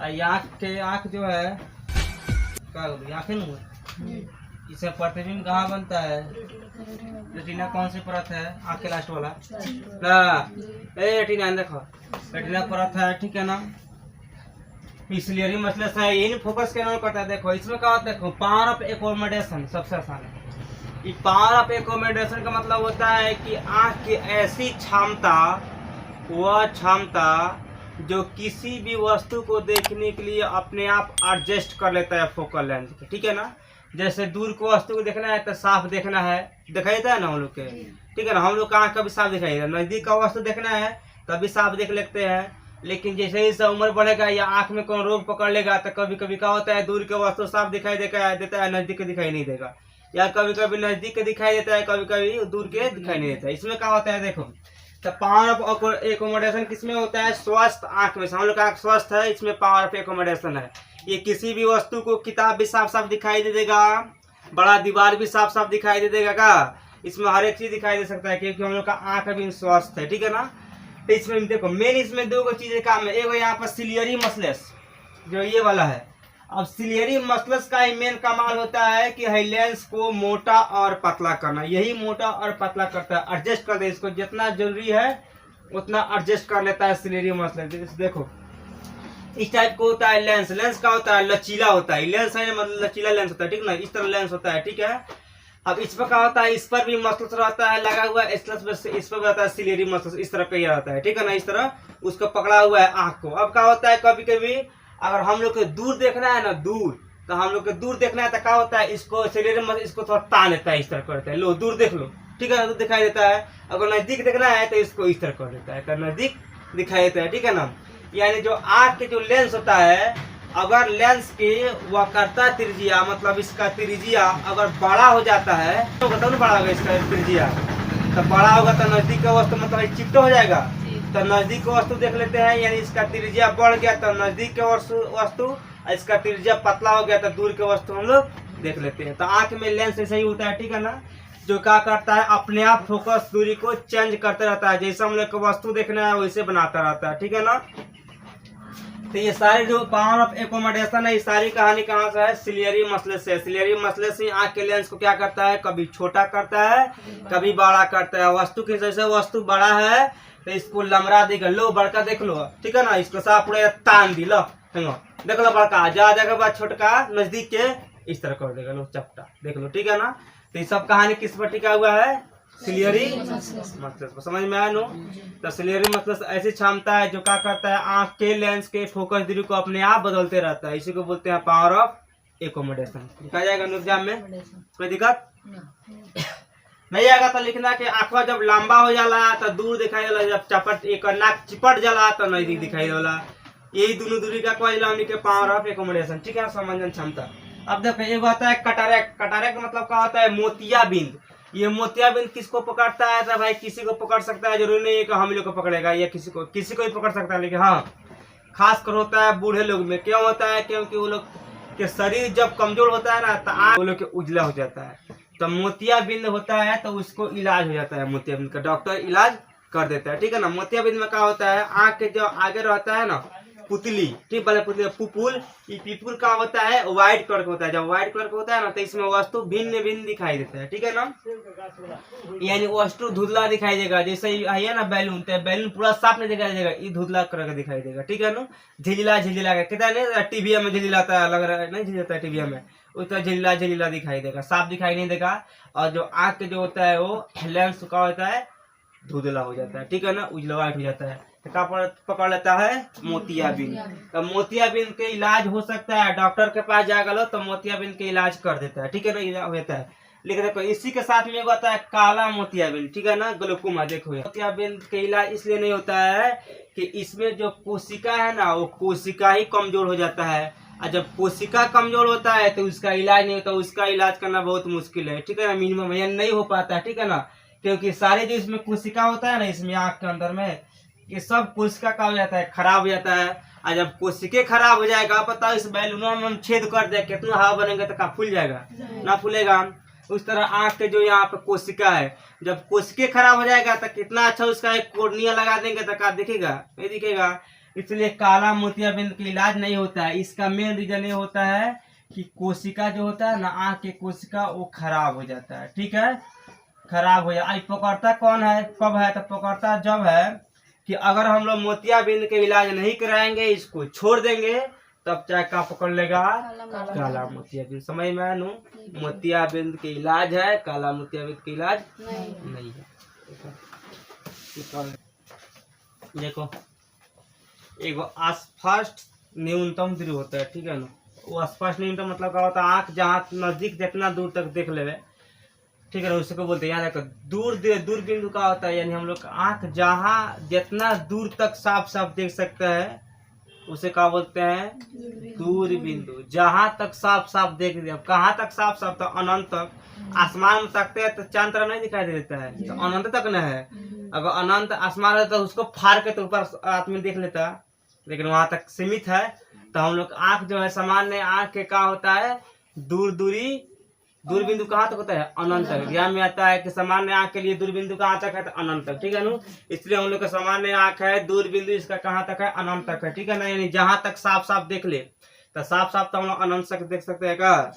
आँख जो है क्या आँखें न इससे प्रतिबिंब कहाँ बनता है? रेटिना कौन सी परत है? आँख के लास्ट वाला रेटिना देखो, रेटिना परत है, ठीक है ना। इसलिए मसले से यही नहीं फोकस करना पड़ता है। देखो इसमें क्या होता है, देखो पावर ऑफ एकोमोडेशन सबसे आसान है। ये पावर ऑफ एकोमोडेशन का मतलब होता है कि आँख की ऐसी क्षमता, वह क्षमता जो किसी भी वस्तु को देखने के लिए अपने आप एडजस्ट कर लेता है फोकल लेंथ के, ठीक है ना। जैसे दूर को वस्तु को देखना है तो साफ देखना है, दिखाई देता है ना हम लोग के, ठीक है ना। हम लोग का आँख कभी साफ दिखाई देता है, नजदीक का वस्तु देखना है तभी साफ देख लेते हैं। लेकिन जैसे ही उम्र बढ़ेगा या आँख में कोई रोग पकड़ लेगा तो कभी कभी क्या होता है, दूर के वस्तु साफ दिखाई देता है, नजदीक के दिखाई नहीं देगा, या कभी कभी नजदीक के दिखाई देता है, कभी कभी दूर के दिखाई नहीं देता है। इसमें क्या होता है, देखो तो पावर ऑफ एकोमोडेशन किसमें होता है? स्वस्थ आँख में। हम लोग का आँख स्वस्थ है, इसमें पावर ऑफ एकोमोडेशन है। ये किसी भी वस्तु को, किताब भी साफ साफ दिखाई दे देगा, बड़ा दीवार भी साफ साफ दिखाई दे देगा का, इसमें हर एक चीज दिखाई दे सकता है क्योंकि हम लोग का आँख अभी स्वस्थ है, ठीक है ना। तो इसमें देखो मेन इसमें दो चीजें काम है। एक यहाँ पर सिलियरी मसलस जो ये वाला है। अब सिलियरी मसलस का ही मेन कमाल होता है कि लेंस को मोटा और पतला करना, यही मोटा और पतला करता है, एडजस्ट कर दे, इसको जितना जरूरी है उतना एडजस्ट कर लेता है सिलियरी मसलस। देखो इस टाइप को होता है लेंस। लेंस का होता है लचीला होता है, लेंस है मतलब लचीला लेंस होता है, ठीक ना। इस तरह लेंस होता है, ठीक है। अब इस पर क्या होता है, इस पर भी मसल्स रहता है लगा हुआ, इस पर रहता है सिलियरी मसल्स, इस तरह का रहता है, ठीक है ना। इस तरह उसको पकड़ा हुआ है आँख को। अब क्या होता है, कभी कभी अगर हम लोग को दूर देखना है ना, दूर, तो हम लोग को दूर देखना है तो क्या होता है, इसको सिलियरी मसल इसको थोड़ा तान लेता है, इस तरह करता है, लो दूर देख लो, ठीक है ना, दूर दिखाई देता है। अगर नजदीक देखना है तो इसको इस तरह कर देता है, तो नजदीक दिखाई देता है, ठीक है ना। यानी जो आँख के जो लेंस होता है, अगर लेंस की वक्रता त्रिज्या मतलब इसका त्रिज्या अगर बड़ा हो जाता है तो बताओ ना, बड़ा होगा इसका त्रिज्या, तो बड़ा होगा तो नजदीक का वस्तु मतलब चिपट हो जाएगा, तो नजदीक का वस्तु देख लेते हैं। यानी इसका त्रिज्या बढ़ गया तो नजदीक के वस्तु, इसका त्रिज्या पतला हो गया तो दूर के वस्तु हम लोग देख लेते हैं। तो आँख में लेंस ऐसा ही होता है, ठीक है ना, जो क्या करता है अपने आप फोकस दूरी को चेंज करते रहता है, जैसे हम लोग को वस्तु देखना है वैसे बनाता रहता है, ठीक है ना। तो ये सारी जो पावर ऑफ एकोमोडेशन है, ये सारी कहानी कहाँ से है, सिलियरी मसलस से। सिलियरी मसलस से आँख के लेंस को क्या करता है, कभी छोटा करता है कभी बड़ा करता है। वस्तु के जैसे वस्तु बड़ा है तो इसको लमरा देगा, लो बड़का देख लो, ठीक है ना, इसको साफ पूरा तान दी, लो देख लो बड़का, जा जाएगा बाद छोटका नजदीक के इस तरह कर देगा, लो चपटा देख लो, ठीक है ना। तो ये सब कहानी किस पर टिका हुआ है, सिलियरी मसलस को। समझ में आया नो। तो सिलियरी मसलस ऐसी क्षमता है जो क्या करता है, आँख के लेंस के फोकस दूरी को अपने आप बदलते रहता है, इसी को बोलते हैं पावर ऑफ एकोमोडेशन। लिखा जाएगा एग्जाम में, कोई दिक्कत नहीं आएगा तो लिखना कि आंखवा जब लंबा हो जाला तो दूर दिखाई देला, जब चपट एक नाक चिपट जाला तो नजदीक दिखाई देला। यही दोनों दूरी का कोई हमने के पावर ऑफ एकोमोडेशन, ठीक है, समझन क्षमता। अब देखो एक होता है कटारेक्ट। कटारेक्ट मतलब क्या होता है, मोतियाबिंद। ये मोतियाबिंद किसको पकड़ता है, तो भाई किसी को पकड़ सकता है, जरूरी नहीं है कि हम लोग को पकड़ेगा, या किसी को ही पकड़ सकता है, लेकिन हाँ खास कर होता है बूढ़े लोग में। क्यों होता है, क्योंकि वो लोग के शरीर जब कमजोर होता है ना तो वो लोग के उजला हो जाता है, तो मोतियाबिंद होता है तो उसको इलाज हो जाता है, मोतियाबिंद का डॉक्टर इलाज कर देता है, ठीक है ना। मोतियाबिंद में क्या होता है, आँख के जो आगे रहता है ना पुतली, ठीक वाले पुतली पुपुल, ये पिपुल का होता है व्हाइट कलर का होता है। जब व्हाइट कलर का होता है ना तो इसमें वस्तु भिन्न भिन्न दिखाई देता है, ठीक है ना। यानी वस्तु धुंधला दिखाई देगा, जैसे है ना बैलून, तो बैलून पूरा साफ नहीं दिखाई देगा, ये धुंधला कलर का दिखाई देगा, ठीक है ना। झिझिला झिझिला का कहता है, टीवी में झिझिलाता है, लग रहा है नहीं झिझिलाता है टीवी में, उस तरह झिझिला झिझिला दिखाई देगा, साफ दिखाई नहीं देगा। और जो आँख के जो होता है वो लेंस का होता है धुंधला हो जाता है, ठीक है ना, उजला व्हाइट हो जाता है, तो क्या पकड़ लेता है, मोतियाबिंद। तो मोतियाबिंद के इलाज हो सकता है, डॉक्टर के पास जाकर लो तो मोतियाबिंद के इलाज कर देता है, ठीक है ना, इलाज होता है। लेकिन देखो इसी के साथ में होता है काला मोतियाबिंद, ठीक है ना, ग्लूकोमा। देखो मोतियाबिंद के इलाज इसलिए नहीं होता है कि इसमें जो कोशिका है ना वो कोशिका ही कमजोर हो जाता है, और जब कोशिका कमजोर होता है तो उसका इलाज नहीं होता, उसका इलाज करना बहुत मुश्किल है, ठीक है ना, मिनिमम यानी नहीं हो पाता है, ठीक है ना। क्योंकि सारे जो इसमें कोशिका होता है ना, इसमें आँख के अंदर में, ये सब कोशिका का हो जाता है, खराब हो जाता है। और जब कोशिके खराब हो जाएगा, पता इस बैलून में हम छेद कर दे, कितना हवा बनेंगे तो क्या फूल जाएगा, ना फूलेगा। उस तरह आँख के जो यहाँ पे कोशिका है, जब कोशिके खराब हो जाएगा तो कितना अच्छा उसका एक कोर्निया लगा देंगे तो क्या दिखेगा, नहीं दिखेगा। इसलिए काला मोतियाबिंद का इलाज नहीं होता है। इसका मेन रीजन ये होता है कि कोशिका जो होता है ना, आँख की कोशिका, वो खराब हो जाता है। ठीक है, खराब हो जाए। पकड़ता कौन है, कब है? तो पकड़ता जब है कि अगर हम लोग मोतियाबिंद के इलाज नहीं कराएंगे, इसको छोड़ देंगे, तब चाहे क्या पकड़ लेगा? काला मोतियाबिंद। समझ में आया? मोतियाबिंद के इलाज है, काला मोतियाबिंद के इलाज नहीं है। देखो, एगो अस्पष्ट न्यूनतम दूरी होता है। ठीक है ना, वो अस्पष्ट न्यूनतम मतलब क्या होता है? आँख जहाँ नजदीक जितना दूर तक देख ले, ठीक है ना, उसको बोलते हैं। यहाँ देखो, दूर बिंदु का होता है, यानी हम लोग आँख जहाँ जितना दूर तक साफ साफ देख सकते हैं, उसे क्या बोलते हैं? दूर बिंदु। जहाँ तक साफ साफ देख रहे, अब कहाँ तक साफ साफ? तो अनंत तक। आसमान में तकते हैं तो चांद तारा नहीं दिखाई देता है, तो अनंत तक न है। अगर अनंत आसमान है तो उसको फाड़ के तो ऊपर आदमी देख लेता है, लेकिन वहां तक सीमित है। तो हम लोग आँख जो है, सामान्य आँख के क्या होता है? दूर बिंदु कहाँ तक होता है? अनंत तक। ज्ञान में आता है कि सामान्य आँख के लिए दूर बिंदु कहाँ तक है? तो अनंत तक। ठीक है ना, इसलिए हम लोग का सामान्य आँख है, दूर बिंदु इसका कहाँ तक है? अनंत तक है। ठीक है ना, यानी जहाँ तक साफ साफ देख ले, तो साफ साफ तो हम लोग अनंत तक देख सकते हैं का।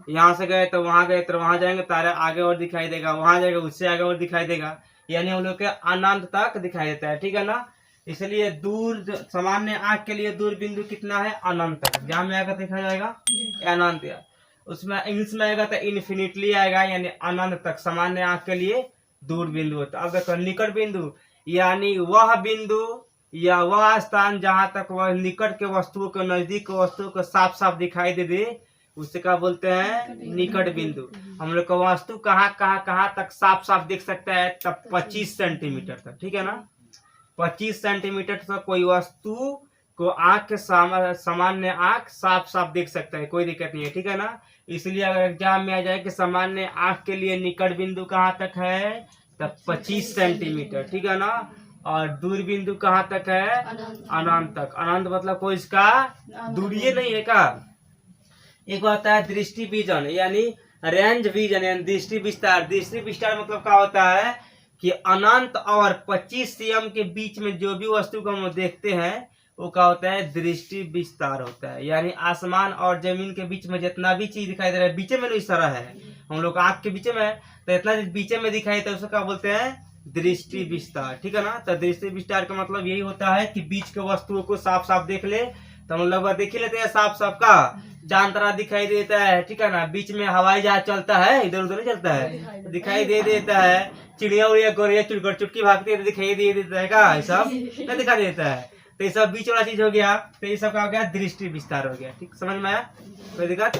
यहाँ से गए तो वहां गए, तो वहां जाएंगे तारे आगे और दिखाई देगा, वहां जाएगा उससे आगे और दिखाई देगा, यानी हम लोग के अनंत तक दिखाई देता है। ठीक है ना, इसलिए सामान्य आँख के लिए दूर बिंदु कितना है? अनंत तक। जहाँ में आएगा देखा जाएगा अनंत, उसमें इंग्लिश में आएगा तो इन्फिनिटली आएगा, यानी अनंत तक सामान्य आँख के लिए दूर बिंदु होता है। अब देखो, निकट बिंदु यानी वह बिंदु या वह स्थान जहाँ तक वह निकट के वस्तुओं के, नजदीक के वस्तुओं को साफ साफ दिखाई दे दे, उसे क्या बोलते हैं? निकट बिंदु। हम लोग का वस्तु कहाँ तक साफ साफ देख सकता है? तब 25 सेंटीमीटर तक। ठीक है ना, 25 सेंटीमीटर तक कोई वस्तु को आँख के सामान्य आँख साफ साफ देख सकता है, कोई दिक्कत नहीं है। ठीक है ना, इसलिए अगर एग्जाम में आ जाए कि सामान्य आँख के लिए निकट बिंदु कहाँ तक है? तब 25 सेंटीमीटर। ठीक है ना, और दूर बिंदु कहाँ तक है? अनंत तक। अनंत मतलब कोई इसका दूरी नहीं है का। एक होता है दृष्टि विजन, यानी रेंज विजन, यानी दृष्टि विस्तार। दृष्टि विस्तार मतलब क्या होता है कि अनंत और 25 cm के बीच में जो भी वस्तु को हम देखते हैं, वो क्या होता है? दृष्टि विस्तार होता है। यानी आसमान और जमीन के बीच में जितना भी चीज दिखाई दे रहा है, बीच में इस तरह है, हम लोग आँख के बीच में, तो इतना बीच में दिखाई देता है, उसको क्या बोलते हैं? दृष्टि विस्तार। ठीक है ना, तो दृष्टि विस्तार का मतलब यही होता है कि बीच के वस्तुओं को साफ साफ देख ले, तो हम लगभग देख ही लेते हैं साफ साफ का। चांद तारा दिखाई देता है, ठीक है ना, बीच में हवाई जहाज चलता है, इधर उधर नहीं चलता है, दिखाई दे देता है। चिड़िया उड़िया गोरिया चुटकी भागती है, दिखाई दे देता है का, ये सब क्या दिखाई देता है? तो ये सब बीच वाला चीज हो गया, तो ये सब का हो गया? दृष्टि विस्तार हो गया। ठीक, समझ में आया? कोई दिक्कत?